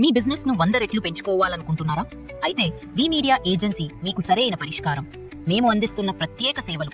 మీ business ను 100 రెట్లు పెంచుకోవాలనుకుంటున్నారా? అయితే వి మీడియా ఏజెన్సీ మీకు సరైన పరిష్కారం. మేము అందిస్తున్న ప్రత్యేక సేవలు.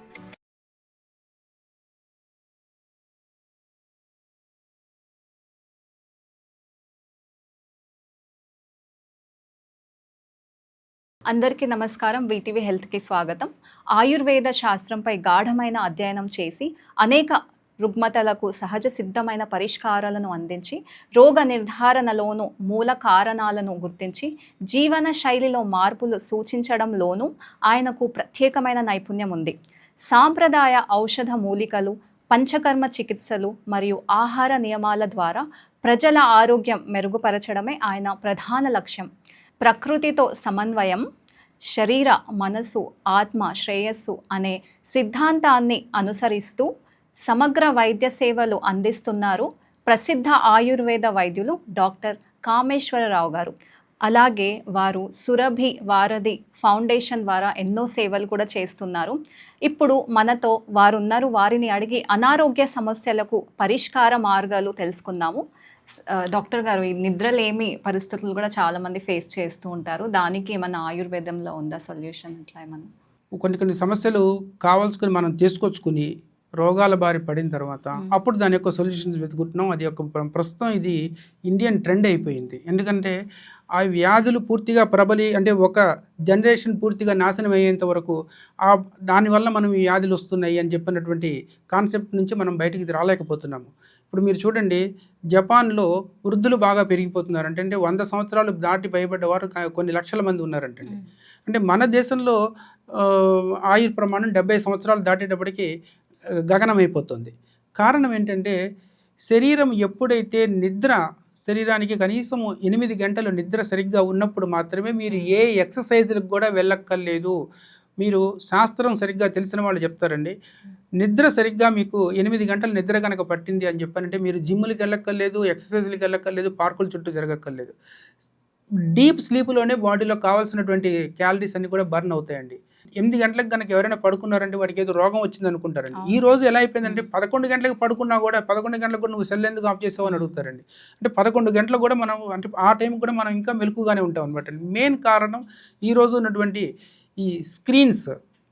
అందరికీ నమస్కారం. వీటీవీ హెల్త్‌కి స్వాగతం. ఆయుర్వేద శాస్త్రంపై గాఢమైన అధ్యయనం చేసి అనేక రుగ్మతలకు సహజ సిద్ధమైన పరిష్కారాలను అందించి రోగ నిర్ధారణలోనూ మూల కారణాలను గుర్తించి జీవన శైలిలో మార్పులు సూచించడంలోనూ ఆయనకు ప్రత్యేకమైన నైపుణ్యం ఉంది. సాంప్రదాయ ఔషధ మూలికలు, పంచకర్మ చికిత్సలు మరియు ఆహార నియమాల ద్వారా ప్రజల ఆరోగ్యం మెరుగుపరచడమే ఆయన ప్రధాన లక్ష్యం. ప్రకృతితో సమన్వయం, శరీర మనసు ఆత్మ శ్రేయస్సు అనే సిద్ధాంతాన్ని అనుసరిస్తూ సమగ్ర వైద్య సేవలు అందిస్తున్నారు ప్రసిద్ధ ఆయుర్వేద వైద్యులు డాక్టర్ కామేశ్వరరావు గారు. అలాగే వారు సురభి వారధి ఫౌండేషన్ ద్వారా ఎన్నో సేవలు కూడా చేస్తున్నారు. ఇప్పుడు మనతో వారు ఉన్నారు. వారిని అడిగి అనారోగ్య సమస్యలకు పరిష్కార మార్గాలు తెలుసుకుందాము. డాక్టర్ గారు, ఈ నిద్రలేమి పరిస్థితులు కూడా చాలామంది ఫేస్ చేస్తూ ఉంటారు. దానికి ఏమన్నా ఆయుర్వేదంలో ఉందా సొల్యూషన్? ఇట్లా ఏమన్నా కొన్ని సమస్యలు కావాల్సుకుని మనం తీసుకొచ్చుకుని రోగాల బారి పడిన తర్వాత అప్పుడు దాని యొక్క సొల్యూషన్స్ వెతుకుంటున్నాం. అది యొక్క ప్రస్తుతం ఇది ఇండియన్ ట్రెండ్ అయిపోయింది. ఎందుకంటే ఆ వ్యాధులు పూర్తిగా ప్రబలి అంటే ఒక జనరేషన్ పూర్తిగా నాశనం అయ్యేంత వరకు దానివల్ల మనం ఈ వ్యాధులు వస్తున్నాయి అని చెప్పినటువంటి కాన్సెప్ట్ నుంచి మనం బయటికి రాలేకపోతున్నాము. ఇప్పుడు మీరు చూడండి, జపాన్లో వృద్ధులు బాగా పెరిగిపోతున్నారు. అంటే 100 సంవత్సరాలు దాటి పైబడ్డ వారు కొన్ని లక్షల మంది ఉన్నారంటండి. అంటే మన దేశంలో ఆయుర్ ప్రమాణం 70 సంవత్సరాలు దాటేటప్పటికి గగనమైపోతుంది. కారణం ఏంటంటే శరీరం ఎప్పుడైతే శరీరానికి కనీసం 8 గంటలు నిద్ర సరిగ్గా ఉన్నప్పుడు మాత్రమే మీరు ఏ ఎక్సర్సైజ్లకు కూడా వెళ్ళక్కర్లేదు. మీరు శాస్త్రం సరిగ్గా తెలిసిన వాళ్ళు చెప్తారండి, నిద్ర సరిగ్గా మీకు 8 గంటల నిద్ర కనుక పట్టింది అని చెప్పానంటే మీరు జిమ్ములకి వెళ్ళక్కర్లేదు, ఎక్సర్సైజ్లకి వెళ్ళక్కర్లేదు, పార్కుల చుట్టూ తిరగక్కర్లేదు. డీప్ స్లీప్లోనే బాడీలో కావాల్సినటువంటి క్యాలరీస్ అన్ని కూడా బర్న్ అవుతాయండి. 8 గంటలకు కనుక ఎవరైనా పడుకున్నారంటే వాడికి ఏదో రోగం వచ్చింది అనుకుంటారండి. ఈ రోజు ఎలా అయిపోయిందంటే 11 గంటలకు పడుకున్నా కూడా 11 గంటలకు కూడా నువ్వు సెల్ ఎందుకు ఆఫ్ చేసావు అని అడుగుతారండి. అంటే 11 గంటలు కూడా మనం అంటే ఆ టైం కూడా మనం ఇంకా మెలకుగానే ఉంటాం అనమాట. మెయిన్ కారణం ఈరోజు ఉన్నటువంటి ఈ స్క్రీన్స్,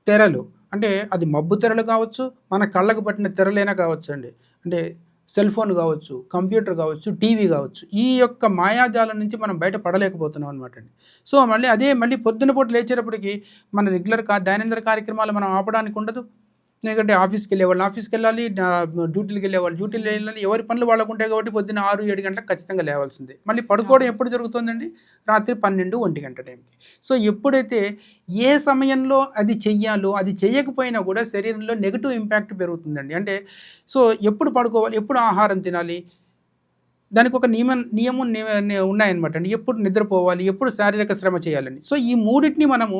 తెరలు, అంటే అది మబ్బు తెరలు కావచ్చు, మన కళ్ళకు పట్టిన తెరలైనా కావచ్చు అండి. అంటే సెల్ ఫోన్ కావచ్చు, కంప్యూటర్ కావచ్చు, టీవీ కావచ్చు, ఈ యొక్క మాయాజాలం నుంచి మనం బయట పడలేకపోతున్నాం అనమాట అండి. సో మళ్ళీ పొద్దున పూట లేచేటప్పటికి మన రెగ్యులర్ దైనందిన కార్యక్రమాలు మనం ఆపడానికి ఉండదు. ఎందుకంటే ఆఫీస్కి వెళ్ళేవాళ్ళు ఆఫీస్కి వెళ్ళాలి, డ్యూటీలకు వెళ్ళేవాళ్ళు డ్యూటీలు వెళ్ళాలి, ఎవరి పనులు వాళ్ళకు ఉంటాయి కాబట్టి పొద్దున్న 6-7 గంటలకు ఖచ్చితంగా లేవాల్సిందే. మళ్ళీ పడుకోవడం ఎప్పుడు జరుగుతుందండి? రాత్రి 12-1 గంట టైంకి. సో ఎప్పుడైతే ఏ సమయంలో అది చెయ్యాలో అది చేయకపోయినా కూడా శరీరంలో నెగిటివ్ ఇంపాక్ట్ పెరుగుతుందండి. అంటే సో ఎప్పుడు పడుకోవాలి, ఎప్పుడు ఆహారం తినాలి, దానికి ఒక నియమం ఉన్నాయన్నమాట అండి. ఎప్పుడు నిద్రపోవాలి, ఎప్పుడు శారీరక శ్రమ చేయాలని. సో ఈ మూడింటిని మనము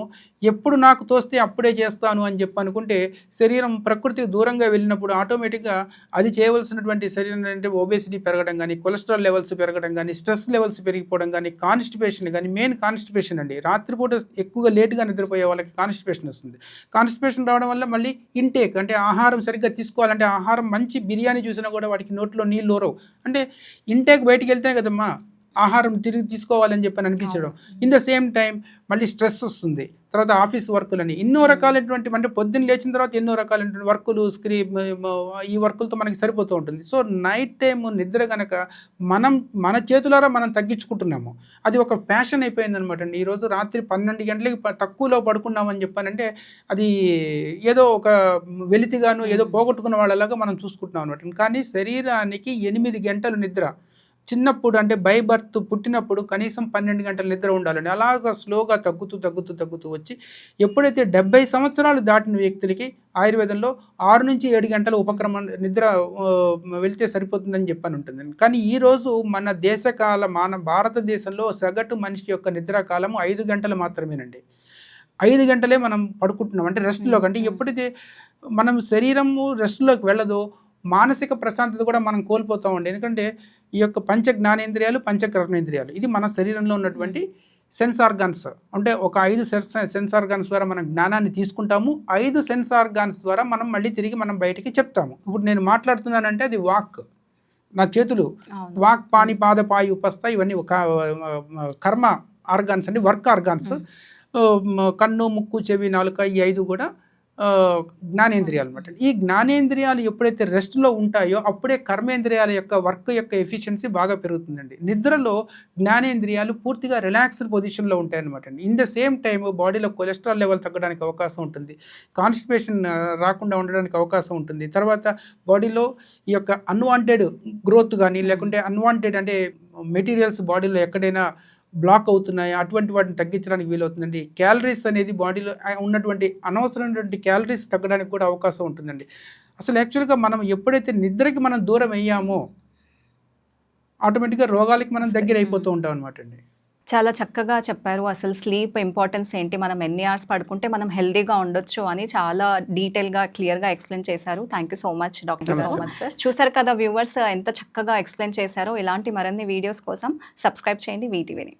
ఎప్పుడు నాకు తోస్తే అప్పుడే చేస్తాను అని చెప్పి అనుకుంటే శరీరం ప్రకృతికి దూరంగా వెళ్ళినప్పుడు ఆటోమేటిక్గా అది చేయవలసినటువంటి శరీరం అంటే ఒబేసిటీ పెరగడం కానీ, కొలెస్ట్రాల్ లెవెల్స్ పెరగడం కానీ, స్ట్రెస్ లెవెల్స్ పెరిగిపోవడం కానీ, కాన్స్టిపేషన్ కానీ, మెయిన్ కాన్స్టిపేషన్ అండి. రాత్రిపూట ఎక్కువగా లేటుగా నిద్రపోయే వాళ్ళకి కాన్స్టిపేషన్ వస్తుంది. కాన్స్టిపేషన్ రావడం వల్ల మళ్ళీ ఇంటేక్ అంటే ఆహారం సరిగ్గా తీసుకోవాలంటే ఆహారం మంచి బిర్యానీ చూసినా కూడా వాడికి నోట్లో నీళ్ళు ఊరవు. అంటే ఇంటేక్ బయటికి వెళ్తే కదమ్మా ఆహారం తిరిగి తీసుకోవాలని చెప్పని అనిపించడం. ఇన్ ద సేమ్ టైం మళ్ళీ స్ట్రెస్ వస్తుంది. తర్వాత ఆఫీస్ వర్కులని ఎన్నో రకాలైనటువంటి, అంటే పొద్దున్న లేచిన తర్వాత ఎన్నో రకాలైనటువంటి వర్కులు, ఈ వర్కులతో మనకి సరిపోతూ ఉంటుంది. సో నైట్ టైం నిద్ర కనుక మన చేతులారా మనం తగ్గించుకుంటున్నాము. అది ఒక ప్యాషన్ అయిపోయింది అనమాట అండి. ఈరోజు రాత్రి 12 గంటలకి తక్కువలో పడుకున్నామని చెప్పానంటే అది ఏదో ఒక వెలితిగాను ఏదో పోగొట్టుకున్న వాళ్ళలాగా మనం చూసుకుంటున్నాం అనమాట. కానీ శరీరానికి 8 గంటలు నిద్ర చిన్నప్పుడు అంటే బై బర్త్ పుట్టినప్పుడు కనీసం 12 గంటల నిద్ర ఉండాలండి. అలాగా స్లోగా తగ్గుతూ వచ్చి ఎప్పుడైతే 70 సంవత్సరాలు దాటిన వ్యక్తులకి ఆయుర్వేదంలో 6-7 గంటల ఉపక్రమం నిద్ర వెళ్తే సరిపోతుందని చెప్పని ఉంటుంది. కానీ ఈరోజు మన భారతదేశంలో సగటు మనిషి యొక్క నిద్రాకాలము 5 గంటలు మాత్రమేనండి. 5 గంటలే మనం పడుకుంటున్నాం. అంటే రెస్ట్లో కంటే ఎప్పుడైతే మనం శరీరము రెస్ట్లోకి వెళ్ళదో మానసిక ప్రశాంతత కూడా మనం కోల్పోతామండి. ఎందుకంటే ఈ యొక్క పంచ జ్ఞానేంద్రియాలు, పంచకర్మేంద్రియాలు ఇది మన శరీరంలో ఉన్నటువంటి సెన్స్ ఆర్గాన్స్. అంటే ఒక 5 సెన్స్ ఆర్గాన్స్ ద్వారా మనం జ్ఞానాన్ని తీసుకుంటాము. 5 సెన్స్ ఆర్గాన్స్ ద్వారా మనం మళ్ళీ తిరిగి మనం బయటికి చెప్తాము. ఇప్పుడు నేను మాట్లాడుతున్నానంటే అది వాక్. నా చేతులు అవును. వాక్ పాని పాద పాయి ఉపస్థ ఇవన్నీ ఒక కర్మ ఆర్గాన్స్ అండి, వర్క్ ఆర్గాన్స్. కన్ను ముక్కు చెవి నాలుక ఈ 5 కూడా జ్ఞానేంద్రియాలు అనమాట. ఈ జ్ఞానేంద్రియాలు ఎప్పుడైతే రెస్ట్లో ఉంటాయో అప్పుడే కర్మేంద్రియాల యొక్క వర్క్ యొక్క ఎఫిషియన్సీ బాగా పెరుగుతుందండి. నిద్రలో జ్ఞానేంద్రియాలు పూర్తిగా రిలాక్స్డ్ పొజిషన్లో ఉంటాయి అనమాట అండి. ఇన్ ద సేమ్ టైమ్ బాడీలో కొలెస్ట్రాల్ లెవెల్ తగ్గడానికి అవకాశం ఉంటుంది, కాన్స్టిపేషన్ రాకుండా ఉండడానికి అవకాశం ఉంటుంది. తర్వాత బాడీలో ఈ యొక్క అన్వాంటెడ్ గ్రోత్ కానీ లేకుంటే అన్వాంటెడ్ అంటే మెటీరియల్స్ బాడీలో ఎక్కడైనా బ్లాక్ అవుతున్నాయి, అటువంటి వాటిని తగ్గించడానికి వీలవుతుందండి. క్యాలరీస్ అనేది బాడీలో ఉన్నటువంటి అనవసరమైనటువంటి క్యాలరీస్ తగ్గడానికి కూడా అవకాశం ఉంటుందండి. అసలు యాక్చువల్గా మనం ఎప్పుడైతే నిద్రకి మనం దూరం అయ్యామో ఆటోమేటిక్గా రోగాలకి మనం దగ్గర అయిపోతూ ఉంటాం అనమాట అండి. చాలా చక్కగా చెప్పారు. అసలు స్లీప్ ఇంపార్టెన్స్ ఏంటి, మనం ఎన్ని అవర్స్ పడుకుంటే మనం హెల్తీగా ఉండొచ్చు అని చాలా డీటెయిల్గా క్లియర్గా ఎక్స్ప్లెయిన్ చేశారు. Thank you so much doctor. నమస్తే. So much sir. చూసారు కదా వ్యూవర్స్, ఎంత చక్కగా ఎక్స్ప్లెయిన్ చేశారో. ఇలాంటి మరిన్ని వీడియోస్ కోసం సబ్స్క్రైబ్ చేయండి వీటీవీని.